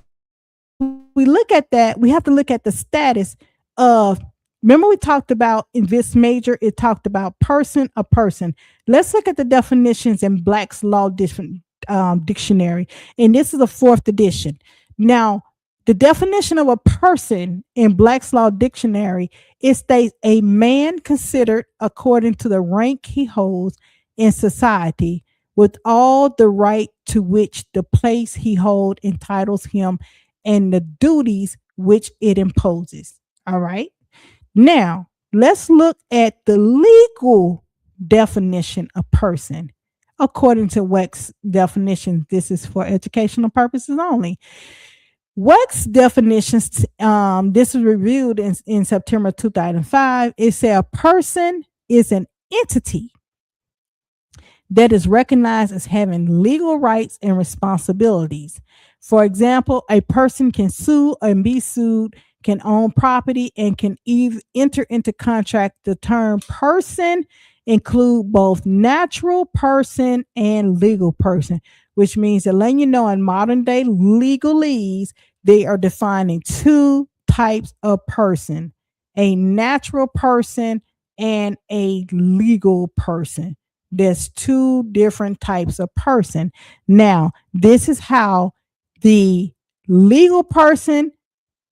we look at that, we have to look at the status of, remember we talked about in this major, it talked about person, a person. Let's look at the definitions in Black's Law Dictionary. And this is the 4th edition. Now, the definition of a person in Black's Law Dictionary, it states a man considered according to the rank he holds in society with all the right to which the place he holds entitles him and the duties which it imposes. All right. Now, let's look at the legal definition of person. According to Weck's definition, this is for educational purposes only. Weck's definitions, this was reviewed in September 2005. It said a person is an entity that is recognized as having legal rights and responsibilities. For example, a person can sue and be sued, can own property, and can enter into contract. The term person include both natural person and legal person, which means that letting you know in modern day legalese, they are defining two types of person: a natural person and a legal person. There's two different types of person. Now, this is how the legal person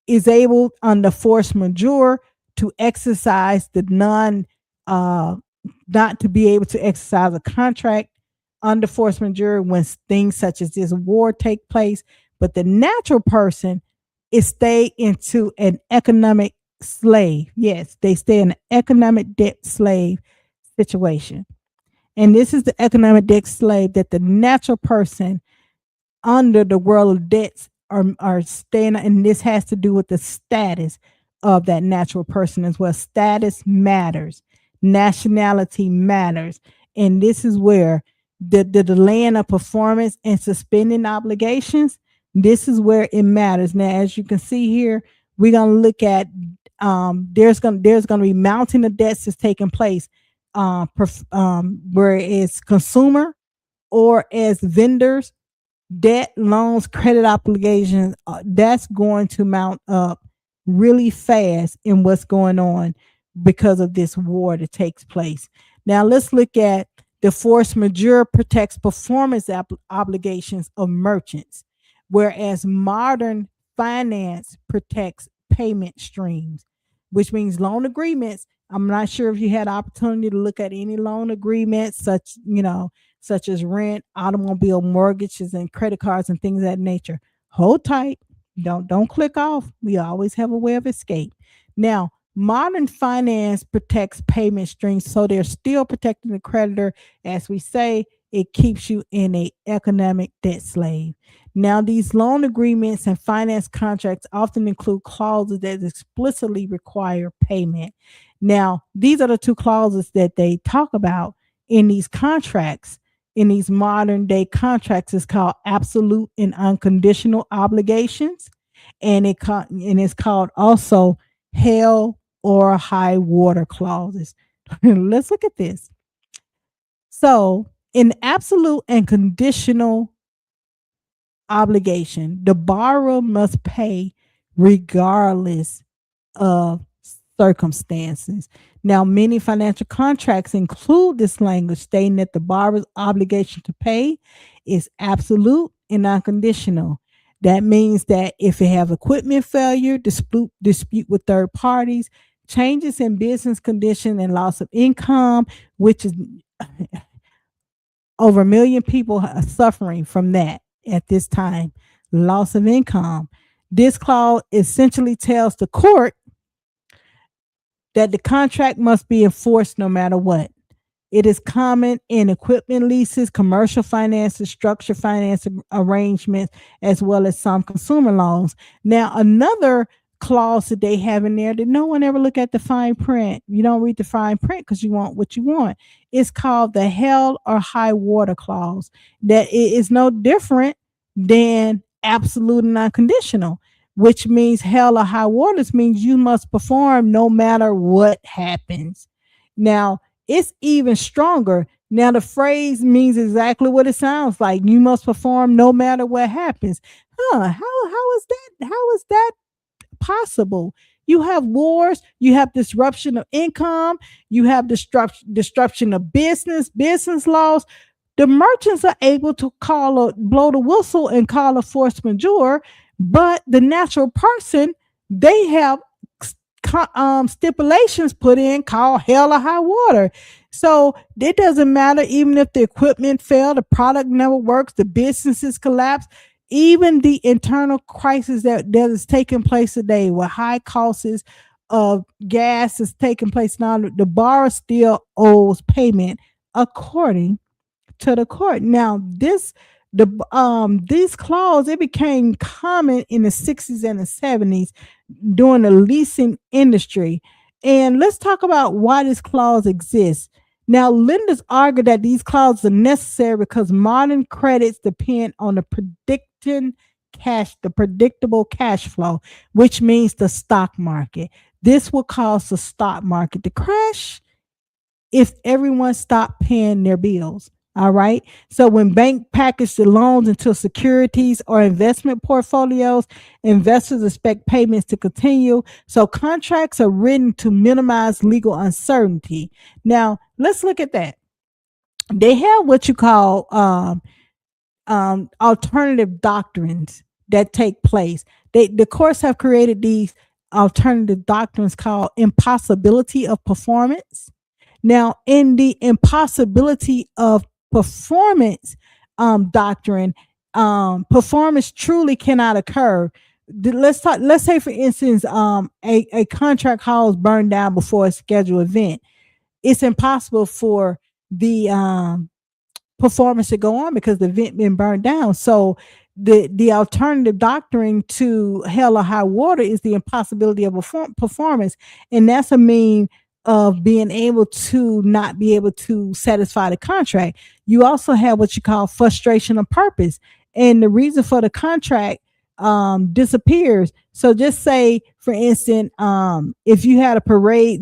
is able under force majeure to exercise the uh not to be able to exercise a contract under force majeure when things such as this war take place. But the natural person is stay into an economic slave. Yes, they stay in an economic debt slave situation. And this is the economic debt slave that the natural person under the world of debts are staying, and this has to do with the status of that natural person as well. Status matters, nationality matters, and this is where the delaying of performance and suspending obligations, this is where it matters. Now, as you can see here, we're gonna look at there's gonna be mounting of debts that's taking place, where it's consumer or as vendors, debt, loans, credit obligations, that's going to mount up really fast in what's going on because of this war that takes place. Now, let's look at the force majeure protects performance obligations of merchants, whereas modern finance protects payment streams, which means loan agreements. I'm not sure if you had opportunity to look at any loan agreements, such as rent, automobile mortgages, and credit cards and things of that nature. Hold tight. Don't click off. We always have a way of escape. Now, modern finance protects payment streams, so they're still protecting the creditor. As we say, it keeps you in a economic debt slave. Now, these loan agreements and finance contracts often include clauses that explicitly require payment. Now, these are the two clauses that they talk about in these contracts. In these modern day contracts, is called absolute and unconditional obligations, and it's called also hell or high water clauses. Let's look at this. So, in absolute and conditional obligation, the borrower must pay regardless of circumstances. Now, many financial contracts include this language stating that the borrower's obligation to pay is absolute and unconditional. That means that if it have equipment failure, dispute with third parties, changes in business condition, and loss of income, which is over a million people are suffering from that at this time, loss of income. This clause essentially tells the court that the contract must be enforced no matter what. It is common in equipment leases, commercial finances, structured finance arrangements, as well as some consumer loans. Now, another clause that they have in there that no one ever look at the fine print. You don't read the fine print because you want what you want. It's called the hell or high water clause. That it is no different than absolute and unconditional, which means hell or high waters means you must perform no matter what happens. Now, it's even stronger. Now, the phrase means exactly what it sounds like. You must perform no matter what happens. How is that? How is that possible? You have wars, you have disruption of income, you have disruption of business laws. The merchants are able to blow the whistle and call a force majeure, but the natural person, they have stipulations put in called hell or high water. So it doesn't matter even if the equipment failed, the product never works, the businesses collapse, even the internal crisis that is taking place today with high costs of gas is taking place now, the borrower still owes payment according to the court. Now, these clauses, it became common in the 60s and the 70s during the leasing industry. And let's talk about why this clause exists. Now, lenders argue that these clauses are necessary because modern credits depend on the predictable cash flow, which means the stock market. This will cause the stock market to crash if everyone stopped paying their bills. All right. So when bank package the loans into securities or investment portfolios, investors expect payments to continue. So contracts are written to minimize legal uncertainty. Now let's look at that. They have what you call alternative doctrines that take place. The courts have created these alternative doctrines called impossibility of performance. Now, in the impossibility of performance doctrine, performance truly cannot occur. Let's talk. Let's say, for instance, a contract hall is burned down before a scheduled event. It's impossible for the performance to go on because the event been burned down. So the alternative doctrine to hell or high water is the impossibility of a performance, and that's a mean of being able to not be able to satisfy the contract. You also have what you call frustration of purpose, and the reason for the contract disappears. So just say, for instance, if you had a parade,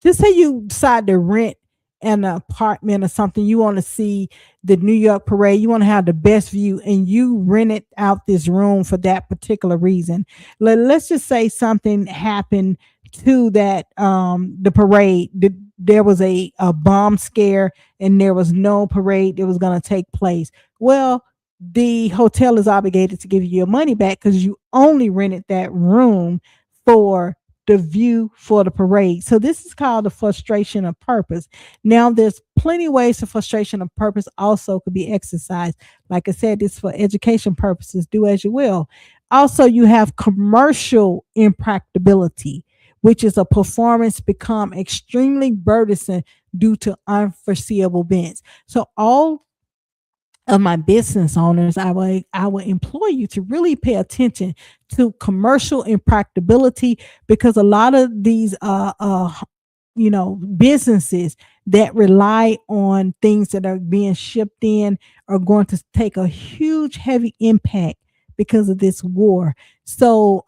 just say you decide to rent an apartment or something, you want to see the New York parade, you want to have the best view, and you rented out this room for that particular reason. Let's just say something happened to that the parade. There was a bomb scare and there was no parade that was going to take place. Well, the hotel is obligated to give you your money back because you only rented that room for the view for the parade. So this is called the frustration of purpose. Now there's plenty ways the frustration of purpose also could be exercised. Like I said, this for education purposes, do as you will. Also, you have commercial impracticability, which is a performance become extremely burdensome due to unforeseeable events. So all of my business owners, I would employ you to really pay attention to commercial impracticability, because a lot of these businesses that rely on things that are being shipped in are going to take a huge heavy impact because of this war. So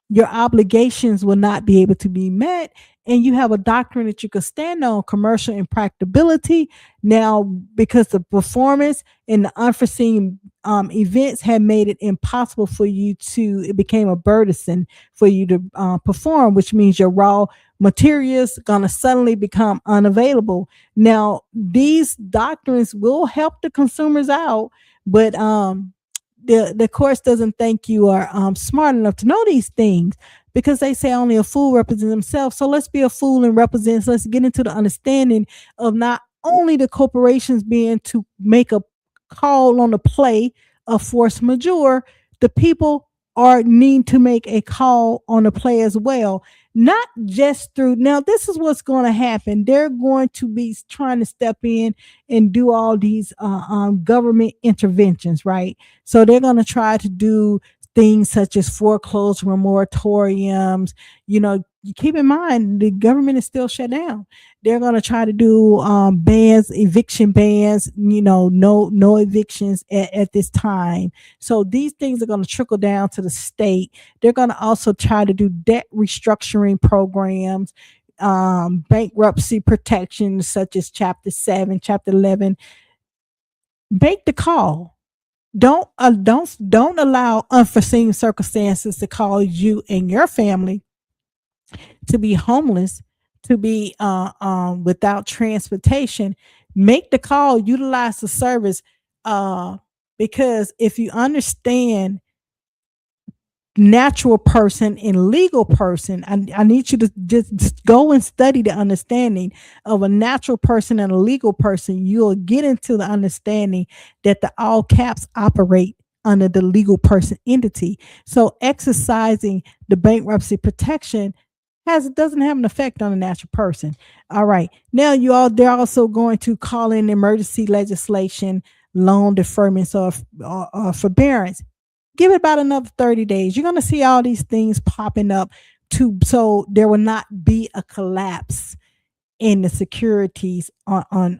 your obligations will not be able to be met, and you have a doctrine that you could stand on, commercial impracticability. Now, because the performance and the unforeseen events had made it impossible for you to, it became a burdensome for you to perform, which means your raw materials gonna suddenly become unavailable. Now, these doctrines will help the consumers out, but the course doesn't think you are smart enough to know these things, because they say only a fool represents himself. So let's be a fool and represent. Let's get into the understanding of not only the corporations being to make a call on the play of force majeure, the people are need to make a call on the play as well. Not just through, now this is what's going to happen. They're going to be trying to step in and do all these government interventions, right? So they're going to try to do things such as foreclosure moratoriums. You keep in mind the government is still shut down. They're going to try to do bans, eviction bans. No evictions at this time. So these things are going to trickle down to the state. They're going to also try to do debt restructuring programs, bankruptcy protection such as Chapter 7, Chapter 11. Make the call. Don't allow unforeseen circumstances to cause you and your family to be homeless, to be without transportation. Make the call, utilize the service, because if you understand natural person and legal person, I need you to just go and study the understanding of a natural person and a legal person. You'll get into the understanding that the all caps operate under the legal person entity. So exercising the bankruptcy protection doesn't have an effect on a natural person. All right. Now they're also going to call in emergency legislation, loan deferments, or forbearance. Give it about another 30 days. You're going to see all these things popping up so there will not be a collapse in the securities on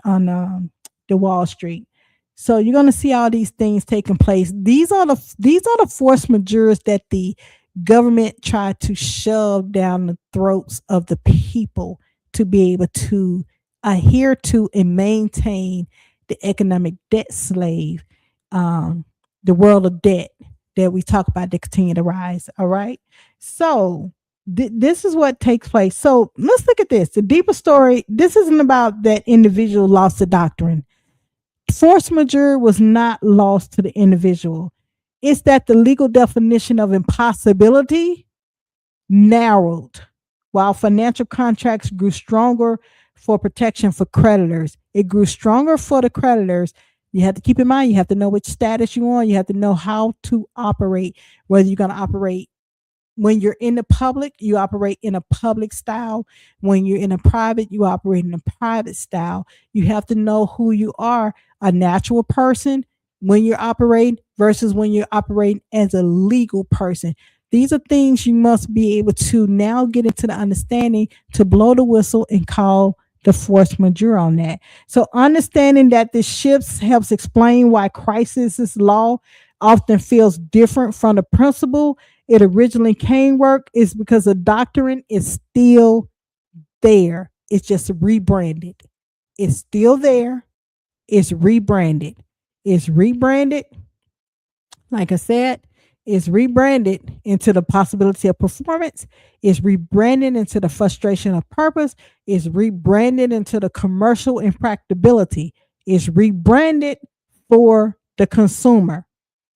the Wall Street. So you're going to see all these things taking place. These are the force majeures that the government tried to shove down the throats of the people to be able to adhere to and maintain the economic debt slave, um, the world of debt that we talk about that continue to rise. All right. So this is what takes place. So let's look at this. The deeper story, this isn't about that individual lost the doctrine. Force majeure was not lost to the individual. It's that the legal definition of impossibility narrowed while financial contracts grew stronger for protection for creditors. It grew stronger for the creditors. You have to keep in mind, you have to know which status you're on. You have to know how to operate, whether you're going to operate when you're in the public, you operate in a public style. When you're in a private, you operate in a private style. You have to know who you are, a natural person when you're operating versus when you're operating as a legal person. These are things you must be able to now get into the understanding to blow the whistle and call the force majeure on that. So understanding that this shifts helps explain why crisis law often feels different from the principle it originally came work is because the doctrine is still there. It's just rebranded. It's still there. It's rebranded. It's rebranded. Like I said, it's rebranded into the possibility of performance. It's rebranded into the frustration of purpose. It's rebranded into the commercial impracticability. It's rebranded for the consumer.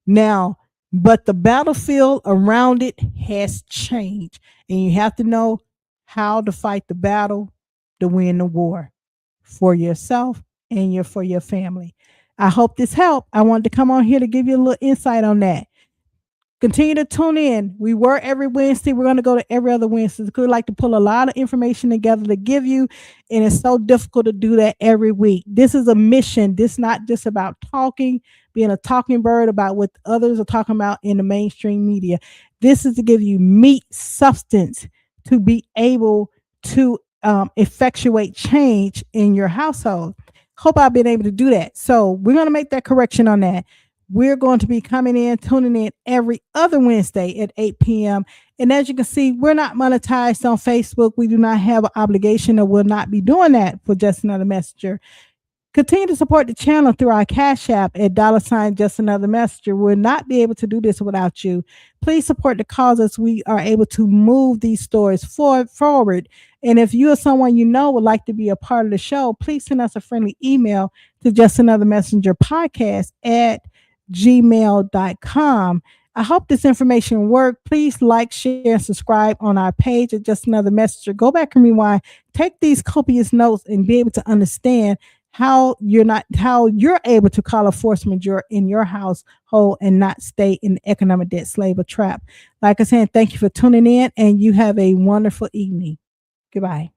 Now, but the battlefield around it has changed, and you have to know how to fight the battle to win the war for yourself and for your family. I hope this helped. I wanted to come on here to give you a little insight on that. Continue to tune in. We were every Wednesday. We're going to go to every other Wednesday. We like to pull a lot of information together to give you, and it's so difficult to do that every week. This is a mission. This is not just about talking, being a talking bird about what others are talking about in the mainstream media. This is to give you meat, substance to be able to effectuate change in your household. Hope I've been able to do that. So we're going to make that correction on that. We're going to be coming in, tuning in every other Wednesday at 8 p.m. And as you can see, we're not monetized on Facebook. We do not have an obligation, or will not be doing that for Just Another Messenger. Continue to support the channel through our Cash App at $JustAnotherMessenger. We'll not be able to do this without you. Please support the cause as we are able to move these stories forward. And if you or someone you know would like to be a part of the show, please send us a friendly email to JustAnotherMessengerPodcast at gmail.com. I hope this information worked. Please like, share, and subscribe on our page at Just Another Messenger. Go back and rewind. Take these copious notes and be able to understand how you're able to call a force majeure in your household and not stay in the economic debt slave or trap. Like I said, thank you for tuning in, and you have a wonderful evening. Goodbye.